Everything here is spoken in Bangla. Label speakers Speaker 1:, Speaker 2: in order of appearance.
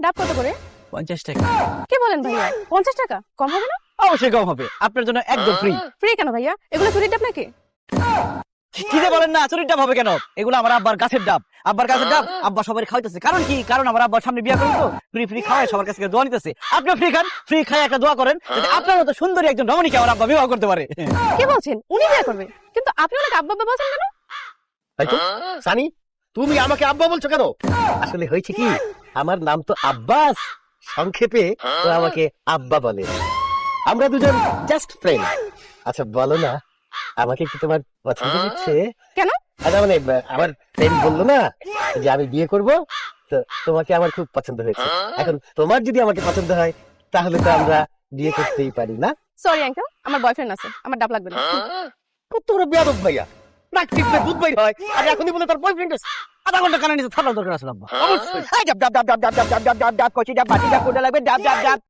Speaker 1: ডাব কত করে?
Speaker 2: 50 টাকা।
Speaker 1: কি বলেন ভাইয়া, 50 টাকা? কম হবে না?
Speaker 2: অবশ্যই কম হবে, আপনার জন্য একদম ফ্রি।
Speaker 1: ফ্রি কেন ভাইয়া? এগুলো চুরির ডাব নাকি?
Speaker 2: কি যে বলেন না, চুরির ডাব হবে কেন? এগুলো আমার আব্বার গাছের ডাব। আব্বার গাছের ডাব আব্বা সবাই খাওয়াইতেছে। কারণ কি? কারণ আমার আব্বার সামনে বিয়ে করেন তো, ফ্রি ফ্রি খাওয়ায় সবার কাছে দোয়া নিতেছে। আপনি ফ্রি খান, ফ্রি খায় একটা দোয়া করেন যাতে আপনার মতো সুন্দরী একজন রমণীকে আমার আব্বা বিবাহ করতে পারে।
Speaker 1: কি বলছেন? উনি বিয়ে করবে? কিন্তু আপনি অনেক আব্বা আব্বা বলছেন কেন?
Speaker 3: তাই তো সানি, তুমি আমাকে আব্বা বলছো কেন? আসলে হয়েছে কি, আমার নাম তো আব্বাস, সংক্ষেপে ও আমাকে আব্বা বলে। আমরা দুজন জাস্ট ফ্রেন্ড। আচ্ছা বলো না, আমাকে কি তোমার পছন্দ হচ্ছে?
Speaker 1: কেন?
Speaker 3: আচ্ছা মানে আমার ফ্রেন্ড বললো না যে আমি বিয়ে করব, তো তোমাকে আমার খুব পছন্দ হয়েছে। এখন তোমার যদি আমাকে পছন্দ হয় তাহলে তো আমরা বিয়ে করতেই পারি না?
Speaker 1: সরি আঙ্কেল, আমার বয়ফ্রেন্ড আছে, আমার ডাব লাগবে না।
Speaker 3: কত বড় বেয়াদব ভাইয়া, নাক টিপলে দুধ বাইর হয় আর এখনই বলে তার বয়ফ্রেন্ড আছে।
Speaker 2: আধা ঘন্টা কানে নিচে থাকার দরকার আছে আব্বা।
Speaker 3: অবশ্যই।
Speaker 2: এই ডাব ডাব ডাব ডাব ডাব ডাব ডাব ডাব ডাব ডাব ডাব কচি ডাব বাটি ডাব কোটা লাগবে ডাব ডাব ডাব।